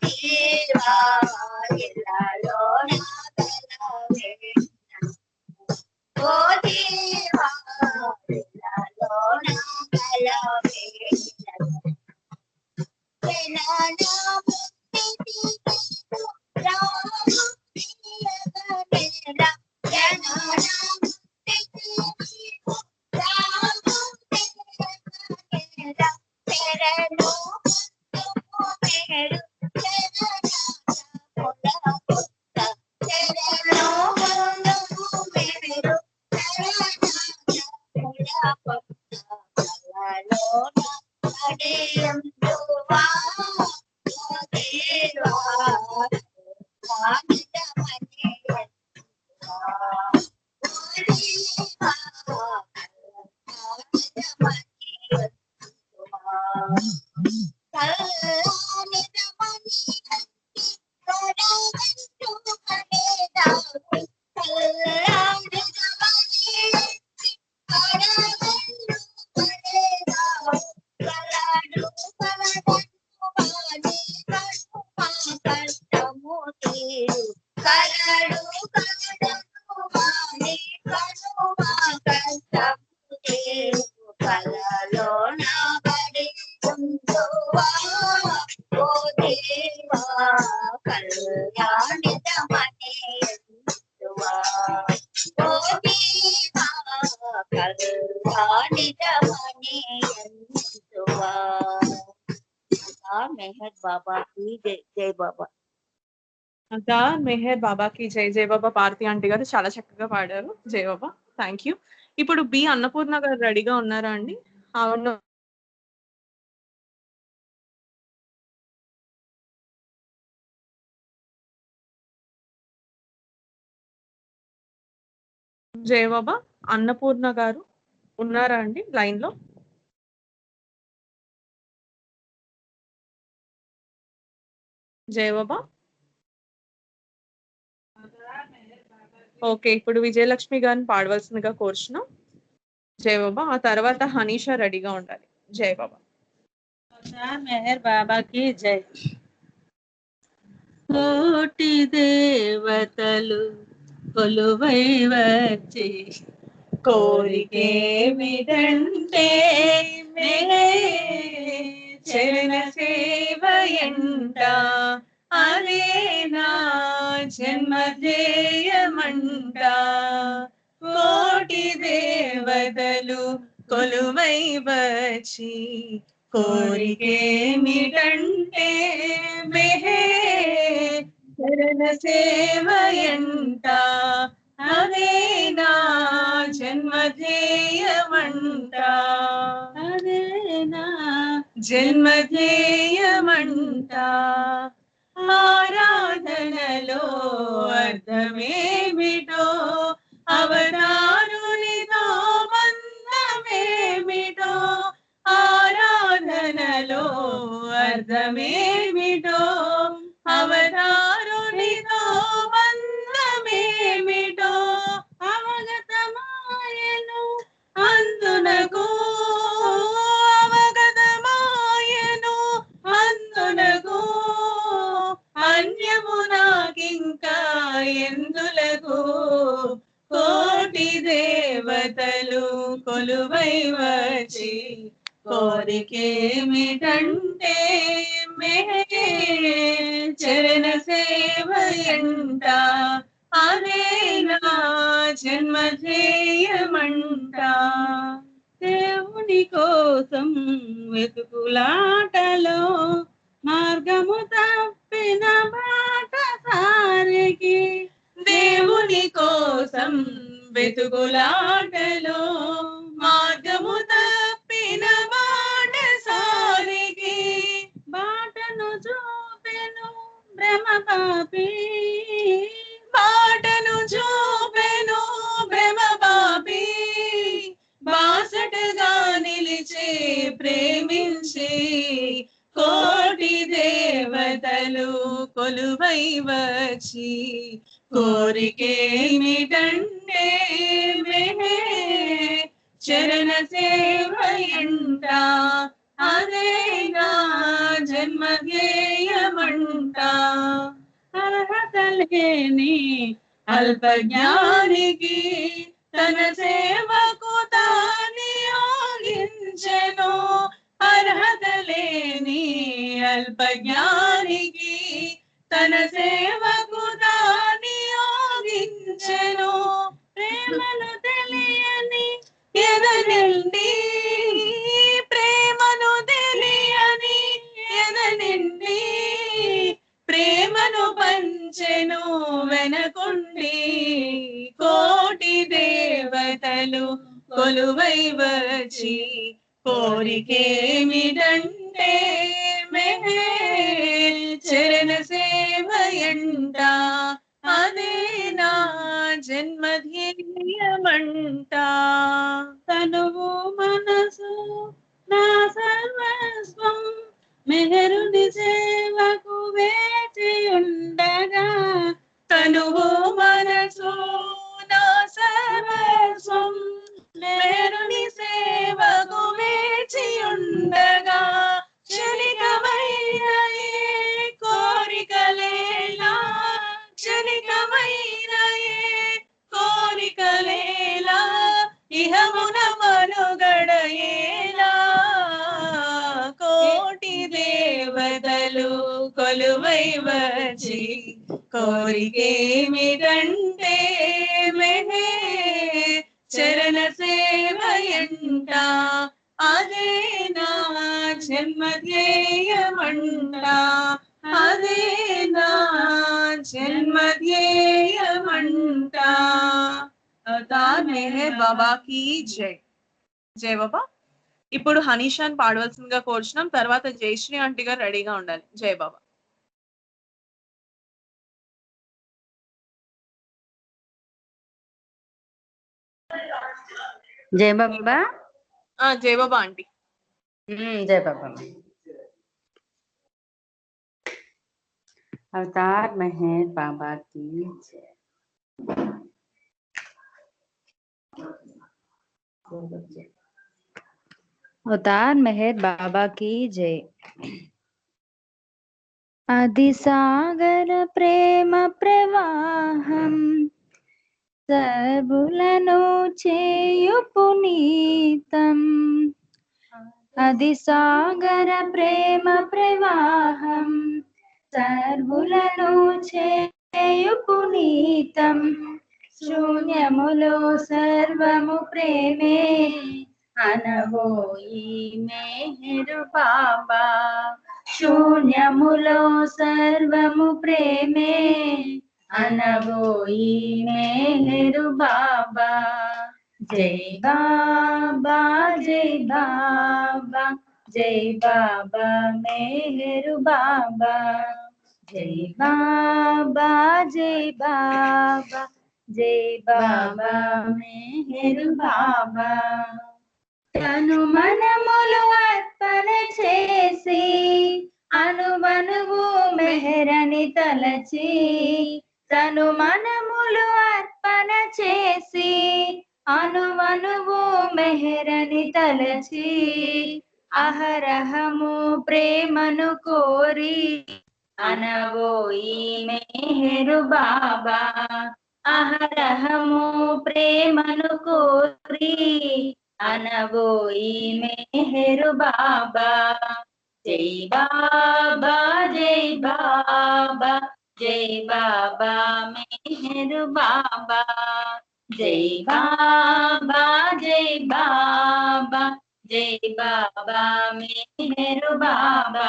దేవా ఇళ్ళలో నా కలవేళ ఓ దేవా ఇళ్ళలో నా కలవేళ మెహర్ బాబాకి జై జై బాబా. పార్తి ఆంటీ గారు చాలా చక్కగా పాడారు. జై బాబా, థ్యాంక్ యూ. ఇప్పుడు బి అన్నపూర్ణ గారు రెడీగా ఉన్నారా అండి? అవును. జై బాబా, అన్నపూర్ణ గారు ఉన్నారా అండి లైన్ లో? జై బాబా. ఓకే, ఇప్పుడు విజయలక్ష్మి గారిని పాడవలసిందిగా కోరుచున్నాం. జై బాబా. ఆ తర్వాత హనీషా రెడీగా ఉండాలి. జై బాబా. మెహర్ బాబాకి జై. కోటి దేవతలు కొలువై వచ్చి కోరికేమిటంటే చరణ సేవయంట అదే నా జన్మధ్యేయమంట. కోటి దేవతలు కొలువై వచ్చి కోరికేమిటంటే చరణ సేవయంట అదే నా జన్మధ్యేయమంట. అదే నా జన్మధ్యేయమంట. ఆరాధనలో అర్థమేమిటో అవతారునితో బంధమేమిటో. ఆరాధనలో అర్థమేమిటో అవతారునితో బంధమేమిటో. అవగతమాయను అందునకు అవగతమాయను అందునకు అన్యము నాకింకా ఎందులకు. కోటి దేవతలు కొలువై వచ్చి కోరికేమిటంటే చరణ సేవయంట అదే నా జన్మధ్యేయమంట. దేవుని కోసం వెతుకులాటలో మార్గము తప్పిన బాట సారికి. దేవుని కోసం వెతుకులాటలో మార్గము తప్పిన బాట సారికి. బాటను చూపెను భ్రమ పాపి బాటను చూపెను భ్రమ పాపి. బాసటగా నిలిచే ప్రేమించి కోటి దేవతలు కొలువై వచ్చి కోరికేమిటంటే చరణ సేవయంట అదే నా జన్మధ్యేయమంట. లేని అల్పజ్ఞానికి తన సేవకు తాని యోగించెను. అర్హత లేని అల్పజ్ఞానికి తన సేవకు తాని యోగించెను. ప్రేమను తెలియని ఎదనిండి, ప్రేమను తెలియని ఎదనిండి, ప్రేమను పంచెను వెనకుండి. కోటి దేవతలు కొలువై వచ్చి కోరికేమిటంటే చరణ సేవయంట. అదే నా జన్మధ్యేయమంట. తనువు మనసు నా సర్వస్వం మెహరుని సేవకు వేచి ఉండగా. తనువు మనసు నా సర్వస్వం మెహరుని సేవకు వేచి ఉండగా. క్షణికమైన ఏ కోరికలేలా, క్షణికమైన ఏ కోరికలేలా, ఇహమున మనుగడయేలా. కోటి దేవతలు కొలువై వచ్చి కోరికేమిటంటే చరణ సేవయంట. అదే నా జన్మధ్యేయమంట. అదే నా జన్మధ్యేయమంట. అవతార్ మెహర్ బాబాకి జై. జై బాబా. ఇప్పుడు హనీషాన్ పాడవలసిందిగా కోరుచున్నాం. తర్వాత జయశ్రీ ఆంటీ గారు రెడీగా ఉండాలి. జై బాబా. జై బాబా. జై బాబా ఆంటీ. జై బాబా. అవతార్ మెహర్ బాబా की जय. అవతార్ మెహర్ బాబా की जय. అది సాగర ప్రేమ ప్రవాహం సర్వులను చేయు పునీతం. అది సాగర ప్రేమ ప్రవాహం సర్వులను చేయు పునీతం. శూన్యములో సర్వము ప్రేమే అనవోయి మెహరు బాబా. శూన్యములో సర్వము ప్రేమే అనవోయి మెహరు బాబా. జై బాబా జై బాబా జై బాబా మెహరు బాబా. జై బాబా జై బాబా జై బాబా మెహరు బాబా. తను మనములు అర్పణ చేసి అనువనువు మెహరని తలచి. తను మనములు అర్పణ చేసి అనువనువు మెహరని తలచి. అహరహము ప్రేమను కోరి అనవోయి మెహరు బాబా. అహరహము ప్రేమను కోరి అనవోయి మెహరు బాబా. జై బాబా జై బాబా జై బాబా మెహరు బాబా. జై బాబా జై బాబా జై బాబా మెహరు బాబా.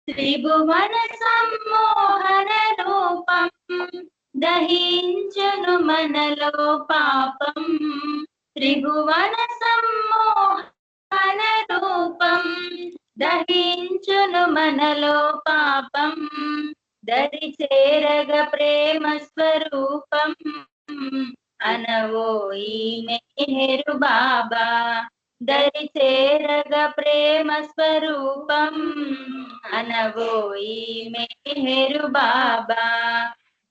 త్రిభువన సమ్మోహన రూపం దహించును మనలో పాపం. త్రిభువన సమ్మోహన రూపం దహించును మనలో పాపం. దరి చేరగ ప్రేమ స్వరూపం అనవోయి మెహరు బాబా. దరి చేరగ ప్రేమ స్వరూపం అనవోయి మెహరు బాబా.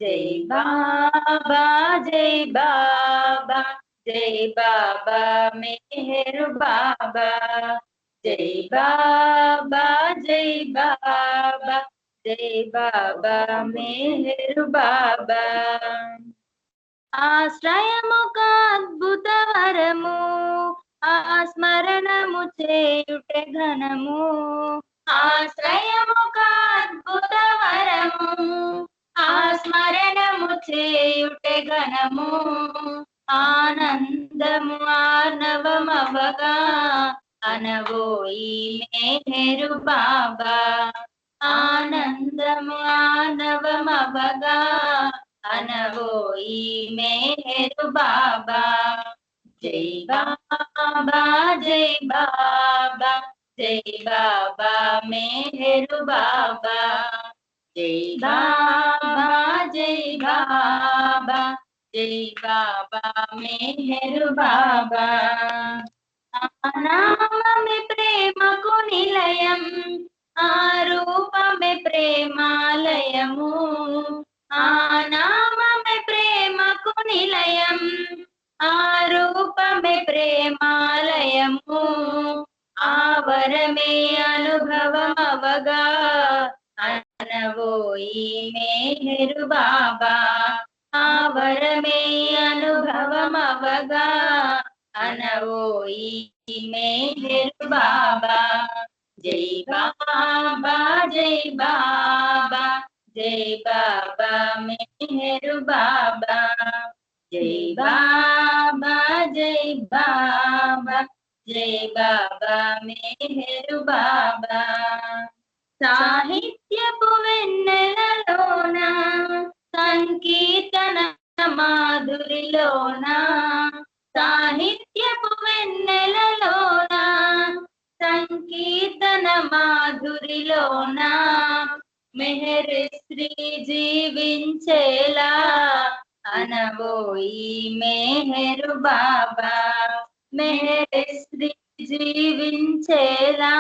జై బాబా జై బాబా జై బాబా మెహరు బాబా. జై బాబా జై బాబా జై బాబా మేహరు బాబా. ఆశ్రయముక అద్భుత వరము, ఆ స్మరణము చేయుటే ఘనము. ఆశ్రయముక అద్భుత వరము, ఆ స్మరణము చేయుటే ఘనము. ఆనందము ఆర్ణవమవగా, అనవోయి మేహరు బాబా. ఆనందము ఆర్ణవమవగా, అనవోయి మేహరు బాబా. జై బాబా జై బాబా, జై బాబా మేహరు బాబా. జై బాబా జై బాబా, జై బాబా మేహరు బాబా. ఆ నామమే ప్రేమకు నిలయం, ఆ రూపమే ప్రేమాలయము. ఆ నామమే ప్రేమకు నిలయం, ఆ రూపమే ప్రేమాలయము. ఆ వరమే అనుభవమవగా, అనవోయి మేహరు బాబా. ఆ వరమే అనుభవమవగా, అనవోయి మేహరు బాబా. జై బాబా జై బాబా, జై బాబా మేహరు బాబా. జై బాబా జై బాబా, జై బాబా మేహరు బాబా. సాహిత్యపు వెన్నెలలోన, సంకీర్తన మాధురిలోన. సాహిత్యపు వెన్నెలలోన, సంకీర్తన మాధురిలోన. మెహర్ శ్రీ జీవించేలా, అనవోయి మేహరు బాబా. మెహర్ శ్రీ జీవించేలా,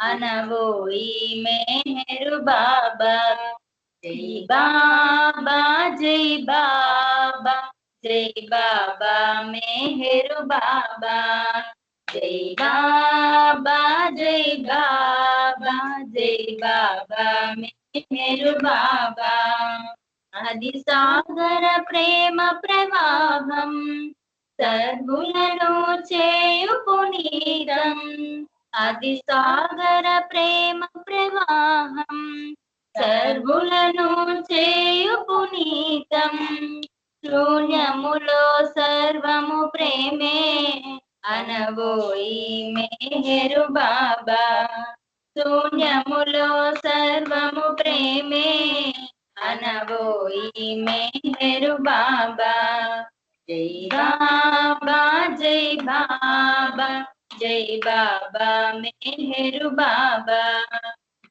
అనవోయి మేహరు బాబా. జై బాబా జై బాబా, జై బాబా మేహరు బాబా. జై బాబా జై బాబా, జై బాబా మేహరు బాబా. అది సాగర ప్రేమ ప్రవాహం, సర్వులను చేయు పునీతం. అది సాగర ప్రేమ ప్రవాహం, సర్వులను చేయు పునీతం. శూన్యములో సర్వము ప్రేమే, అనవోయి మేహరు బాబా. శూన్యములో సర్వము ప్రేమే, అనవోయి మేహరు బాబా. జై బాబా జై బాబా, జై బాబా మేహరు బాబా.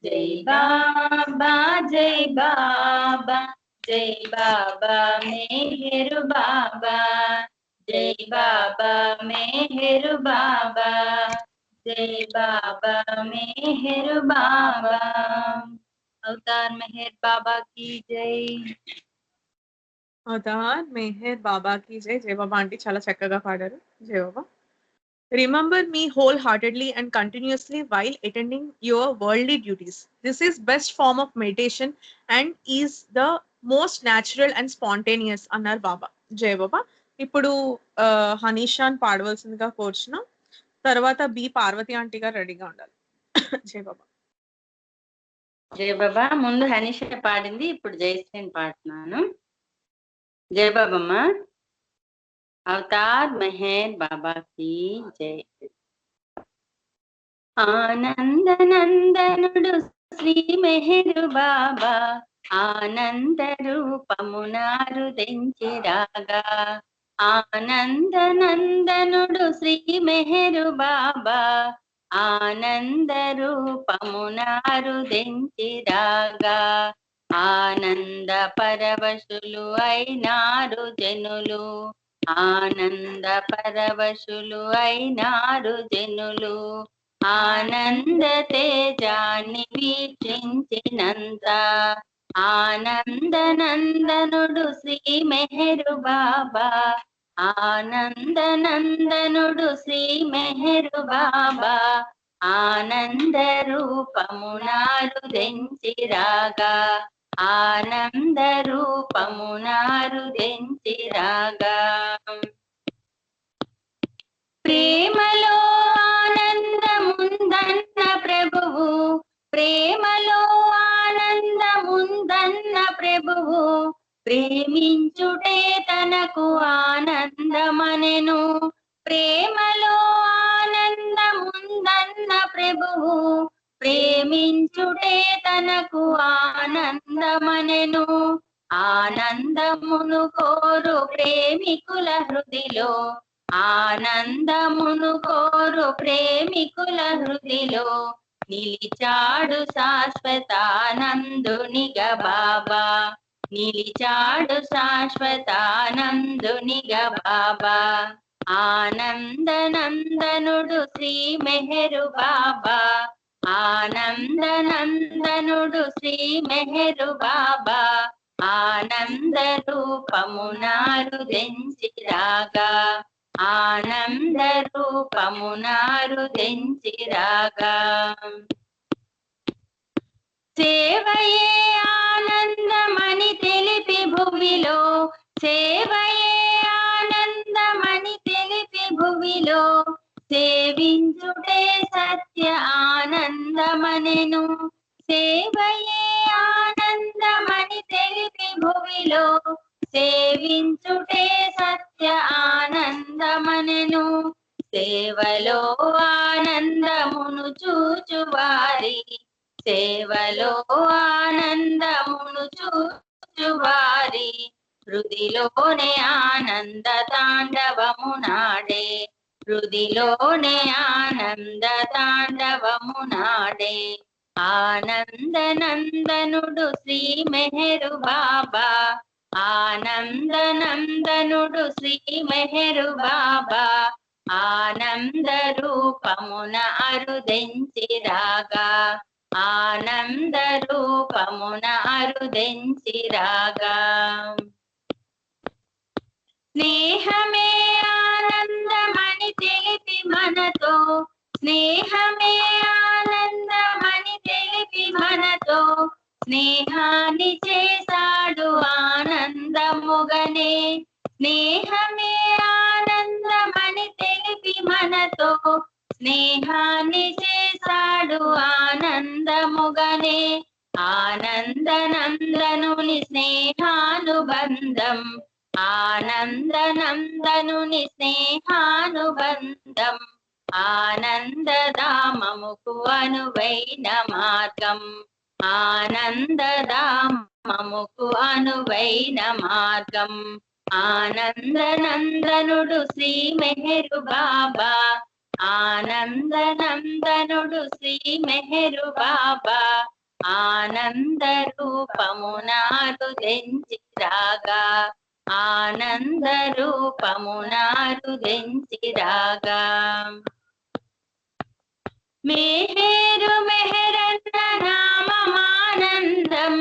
జై బాబా జై బాబా, జై బాబా మేహరు బాబా. జై బాబా మేహరు బాబా, జై బాబా మేహరు బాబా. అవతార్ మెహర్ బాబా की జై. అవతార్ మెహర్ బాబా కి జై. జై బాబా ఆంటీ చాలా చక్కగా పాడారు. జై బాబా. Remember me wholeheartedly and continuously while attending your worldly duties. This is best form of meditation and is the most natural and spontaneous అన్నారు బాబా. జై బాబా. ఇప్పుడు హనీషాన్ పాడవలసిందిగా కోరుచున్నాం. తర్వాత బి పార్వతి ఆంటీ గారు రెడీగా ఉండాలి. జై బాబా. జై బాబా. ముందు హనీష పాడింది, ఇప్పుడు జయశ్రీని పాడుతున్నాను. జై బాబమ్మ. అవతార్ మెహర్ బాబా కి జై. ఆనందనందనుడు శ్రీ మెహరు బాబా, ఆనంద రూపమునారు తెంచిరాగా. ఆనందనందనుడు శ్రీ మెహరు బాబా, ఆనంద రూపమునారు తెంచిరాగా. ఆనంద పరవశులు అయినారు జనులు, ఆనంద పరవశులు అయినారు జనులు. ఆనంద తేజాన్ని వీక్షించినంత, ఆనందనందనుడు శ్రీ మెహరు బాబా, ఆనందనందనుడు శ్రీ మెహరు బాబా. ఆనంద రూపమునారుదెంచిరాగా ఆనంద రూపమునారుదెంచిరాగా ప్రేమలో ఆనందముందన్న ప్రభువు ప్రేమలో ఆనందముందన్న ప్రభువు ప్రేమించుటే తనకు ఆనందమనెను ప్రేమలో ఆనందముందన్న ప్రభువు ప్రేమించుటే తనకు ఆనందమనెను ఆనందమును కోరు ప్రేమికుల హృదిలో ఆనందమును కోరు ప్రేమికుల హృదిలో నిలిచాడు శాశ్వతానందునిగా బాబా నిలిచాడు శాశ్వతానందునిగా బాబా ఆనందనందనుడు శ్రీ మెహరు బాబా ఆనందనందనుడు శ్రీ మెహరు బాబా ఆనంద రూపమునారుదెంచిరాగా ఆనంద రూపమునారుదెంచిరాగా సేవయే ఆనందమని తెలిపి భువిలో సేవయే ఆనందమని తెలిపి భువిలో సేవించుటే సత్య ఆనందమనెను సేవయే ఆనందమని తెలిపి భువిలో సేవించుటే సత్య ఆనందమనెను సేవలో ఆనందమును చూచువారి సేవలో ఆనందమును చూచువారి హృదిలోనే ఆనంద తాండవము నాడే హృదిలోనే ఆనంద తాండవము నాడే ఆనందనందనుడు శ్రీ మెహరు బాబా ఆనందనందనుడు శ్రీ మెహరు బాబా ఆనంద రూపమున అరుదెంచిరాగా ఆనంద రూపమున అరుదెంచిరాగా స్నేహమే ఆనందమని తెలిపి మనతో స్నేహమే ఆనందమని తెలిపి మనతో స్నేహాన్ని చేశాడు ఆనందముగనే స్నేహమే ఆనందమని తెలిపి మనతో స్నేహాన్ని చేశాడు ఆనందముగనే ఆనందనందనుని స్నేహానుబంధం ఆనందనందనుని స్నేహానుబంధం ఆనందధామముకు అనువైన మార్గం ఆనందధామముకు అనువైన మార్గం ఆనందనందనుడు శ్రీ మెహరు బాబా ఆనందనందనుడు శ్రీ మెహరు బాబా ఆనంద రూపమునారుదెంచిరాగా ఆనంద రూపమునారుదెంచిరాగా మెహరు మెహరన్న నామమానందం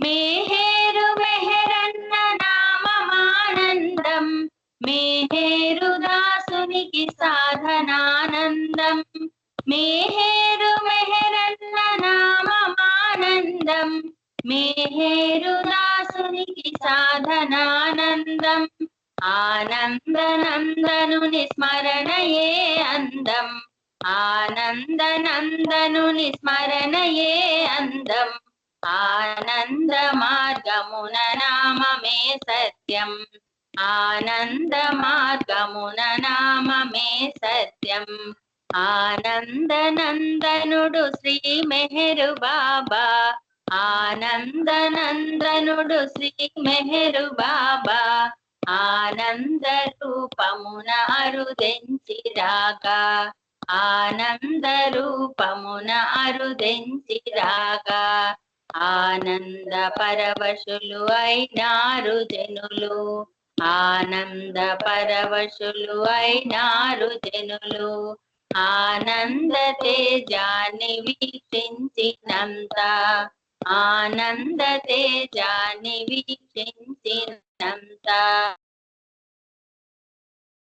మెహరు మెహరన్న నామమానందం మెహరు దాసునికి సాధనానందం మెహరు మెహరన్న నామమానందం మెహరు దాసునికి సాధనానందం ఆనందనందనుని స్మరణయే అందం ఆనందనందనుని స్మరణయే అందం ఆనంద మార్గమున నామమే సత్యం ఆనంద మార్గమున నామమే సత్యం ఆనందనందనుడు శ్రీ మెహరు బాబా ఆనందనందనుడు శ్రీ మెహరు బాబా ఆనంద రూపమున అరుదెంచిరాగా ఆనంద రూపమున అరుదెంచిరాగా ఆనంద పరవశులు అయినారు జనులు ఆనంద పరవశులు అయినారు జనులు ఆనంద తేజాన్ని వీక్షించినంత ఆనంద తేజాన్ని వీక్షించినంత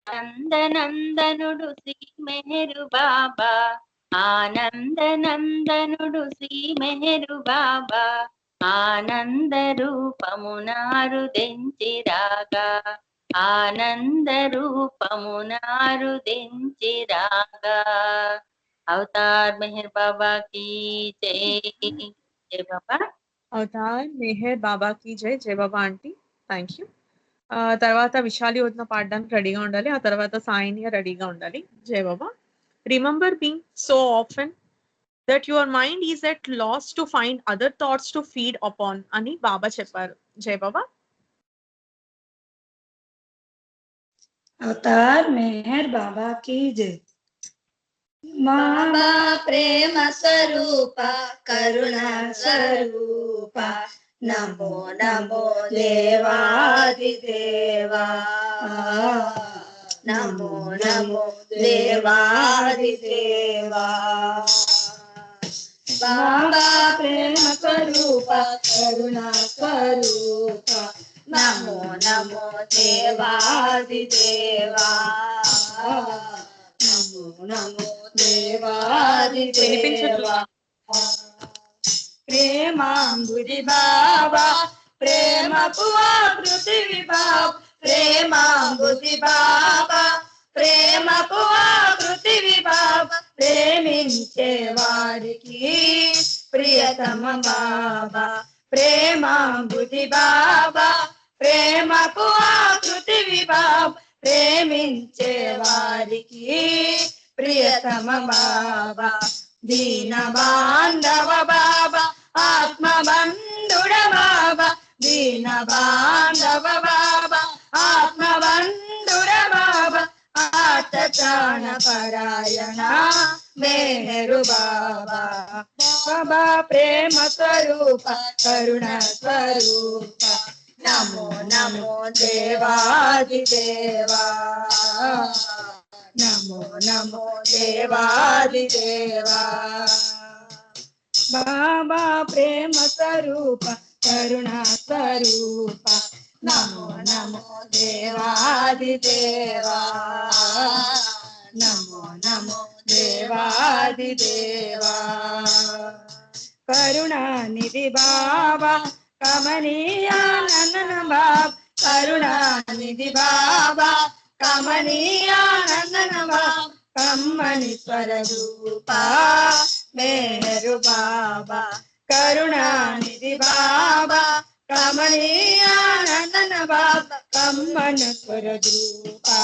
ఆనందనందనుడు శ్రీ మెహరు బాబా ఆనంద నందనుడు శ్రీ మెహరు బాబా ఆనంద రూపమునారు దెంచిరాగా ఆనంద రూపమునారు దెంచిరాగా అవతార్ మెహర్ బాబా की जय जय बाबा అవతార్ మెహర్ బాబా కి జై. జై బాబా ఆంటీ. Thank you. తర్వాత విశాలి వదిన పాడడానికి రెడీగా ఉండాలి. ఆ తర్వాత సాయినియా రెడీగా ఉండాలి. జై Baba. Remember being so often that your mind is at loss to find other thoughts to feed upon అని బాబా చెప్పారు. జై బాబా. अवतार मेहर बाबा की जय। बाबा प्रेम स्वरूप करुणा स्वरूप नमो नमो देवादिदेवा नमो नमो देवादिदेवा बाबा प्रेम स्वरूप करुणा स्वरूप नमो नमो देवादिदेवा नमो नमो देवादिदेवा प्रेमांबुधि बाबा प्रेम पुआ पृथ्वी बाब प्रेमांबुधि बाबा प्रेम पुआ पृथ्वी बाब प्रेमिंचे वारिकी प्रियतम बाबा प्रेमांबुधि बाबा प्रेम पुआ पृथ्वी बाब प्रेमिंचे वारिकी प्रियतम बाबा दीन बांधव बाबा आत्म बंधुड बाबा दीन बांधव बाबा आत्म बंधुड बाबा आत प्राण परायण मेहरु बाबा बाबा प्रेम स्वरूप करुणा स्वरूप नमो नमो देवादिदेवा नमो नमो देवादिदेवा बाबा प्रेम स्वरूप करुणा स्वरूप नमो नमो देवादिदेवा नमो नमो देवादिदेवा करुणा निधि बाबा कमनीया नंदन बाब करुणा निधि बाबा कमनीया नंदन बाब कम्मनि स्वरूपा मेहरु बाबा करुणा निधि बाबा कमनीया नंदन बाबा कम्मन स्वरूपा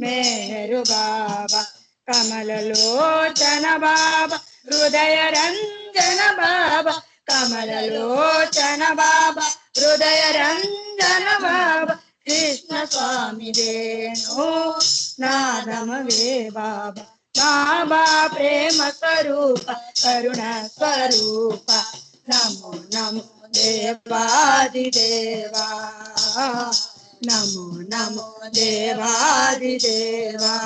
मेहरु बाबा कमल लोचन बाबा हृदय रंजन बाबा कमल लोचन बाबा हृदय रंजन बाबा कृष्ण स्वामी देनो नादमवे बाबा बाबा प्रेम स्वरूप करुणा स्वरूप नमो नमो देवादिदेवा नमो नमो देवादिदेवा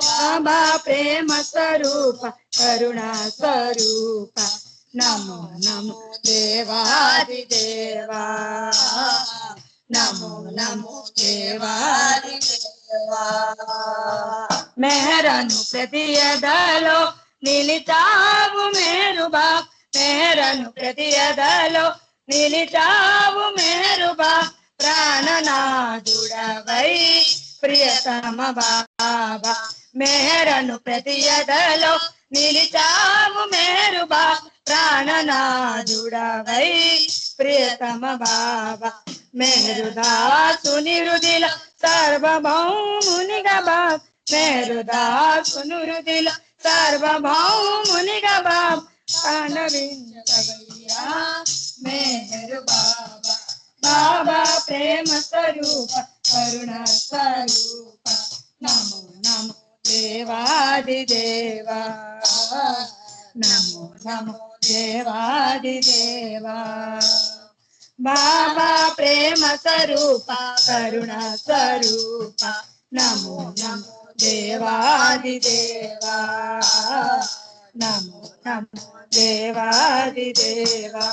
बाबा प्रेम स्वरूप करुणा स्वरूप नमो नमो देवादिदेवा नमो नमो देवादिदेवा मेहरनु प्रतियदलो निलितावु मेरु बाप मेहरनु प्रतियदलो निलितावु मेरु बाप प्राणनादुडवै प्रियतम बाबा मेहरनु प्रतियदलो निलिचावु मेरु बाप प्राणनादुडवै प्रियतम बाबा मेरुदासु निरुदिल सर्वभौमुनिगा बाप मेरुदासु निरुदिल सर्वभौमुनिगा बाप कानविंदवैया मेहरु बाबा बाबा प्रेम स्वरूप करुणा स्वरूप नमो नमो देवादिदेवा नमो नमो देवादिदेवा बाबा प्रेम स्वरूप करुणा स्वरूप नमो नमो देवादिदेवा नमो नमो देवादिदेवा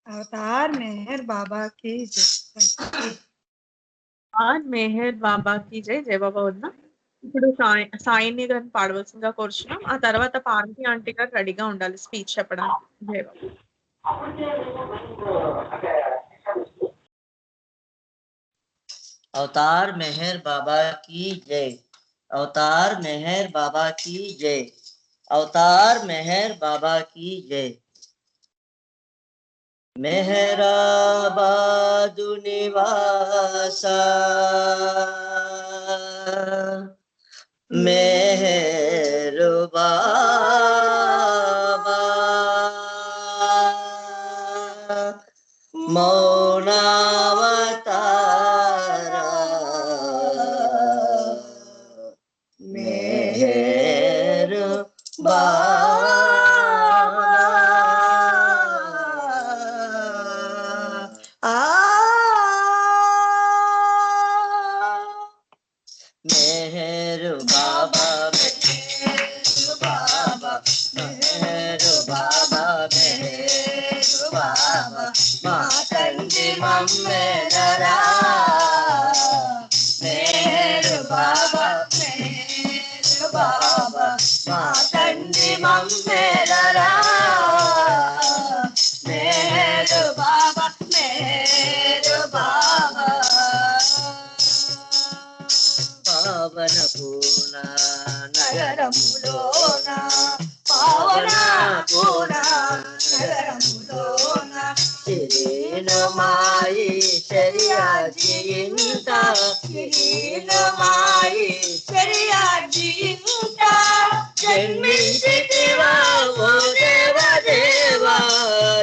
अवतार मेहर बाबा की जय और मेहर बाबा की जय. जय बाबा वदना. ఇప్పుడు సాయిని గారిని పాడవలసిందిగా కోరుచున్నాం. ఆ తర్వాత పార్వతి ఆంటీ గారు రెడీగా ఉండాలి స్పీచ్ చెప్పడానికి. జై బాబా. अवतार मेहर बाबा की जय। अवतार मेहर बाबा की जय। अवतार मेहर बाबा की जय। मेहराबाद निवासा मेहर बाबा मौनावतारा मेहर बाबा मेहर बाबा मेहर बाबा मेहर बाबा मेहर बाबा मातंगी मम्मेलरा मेहर बाबा मातंगी मम्मेलरा मेहर बाबा पावन पूना नगरमुलोन पावन पूना नगरमुलोन शिरीनु माई शरियाजींत शिरीनु माई शरियाजींत जन्मिंचितिवा ओ देव देवा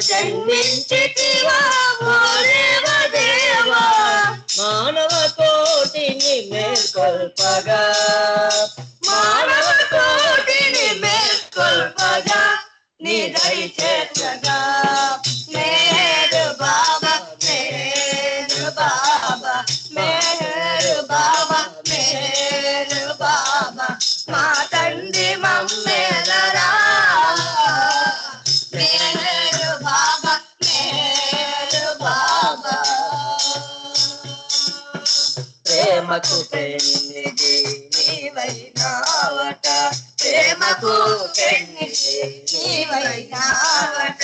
जन्मिंचितिवा ओ देव देवा मानव कोटिनि मेल्कोल्पगा मानव कोटिनि मेल्कोल्पगा निदरि चेतगा मेहर बाबा मेहर बाबा मेहर बाबा मेहर बाबा मातंगी मम्मेलरा मेहर बाबा ప్రేమకు పెన్నిది నీవైనావట ప్రేమకు పెన్నిది నీవైనావట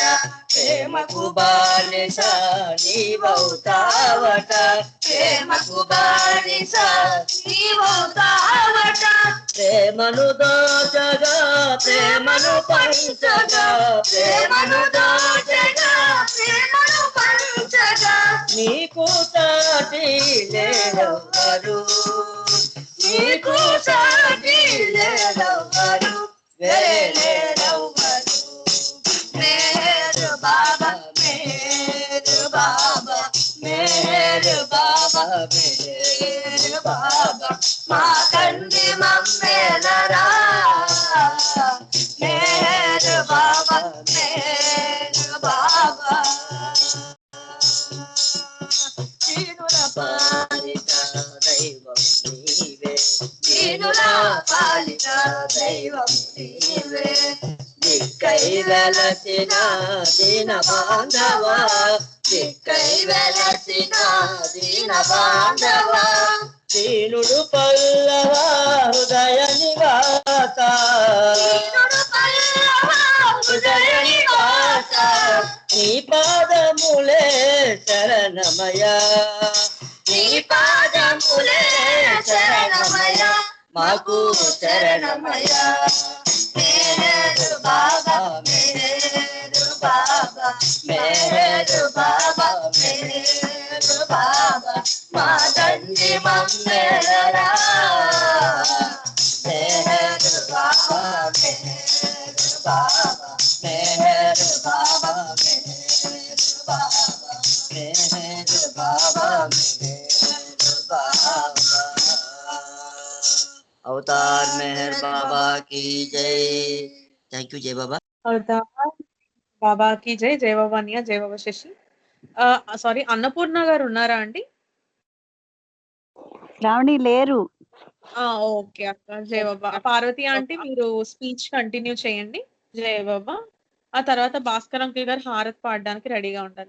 ప్రేమకు బానిస నీవవుతావట ప్రేమకు బానిస నీవవుతావట ప్రేమను దోచగా ప్రేమను పంచగా ప్రేమను దోచగా ప్రేమను పంచగా నీకు సాటి లేనెవ్వరు నీకు సాటి లేనెవ్వరు వేరెవ్వరు मेहर बाबा मेहर बाबा मेहर बाबा मेहर बाबा मातंगी मम्मेलरा मेहर बाबा मेहर बाबा దీనుల పాలిత దైవం నీవే దీనుల పాలిత దైవం నీవే దిక్కై వెలసిన దీన బాంధవ దిక్కై వెలసిన దీన బాంధవ దీనుడు పల్లవ హృదయ నివాస దీనుడు పల్లవ హృదయ నివాస నీ పాదములే శరణమయ నీ పాదములే శరణమయ మాకు శరణమయ मेहर बाबा मेहर बाबा मेहर बाबा मेहर बाबा मातंगी मम्मेलरा मेहर बाबा मेहर बाबा मेहर बाबा मेहर बाबा मेहर बाबा मेहर बाबा अवतार मेहर बाबा की जय। थैंक यू जय बाबा। అవతార్ బాబాకి జై. జై బాబా అనియ. జై బాబా శశి. సారీ, అన్నపూర్ణ గారు ఉన్నారా అండి? శ్రావణి లేరు. ఓకే అక్క. జై బాబా. పార్వతి ఆంటీ మీరు స్పీచ్ కంటిన్యూ చేయండి. జై బాబా. ఆ తర్వాత భాస్కర్ అంకుల్ గారు హారత్ పాడడానికి రెడీగా ఉండాలి.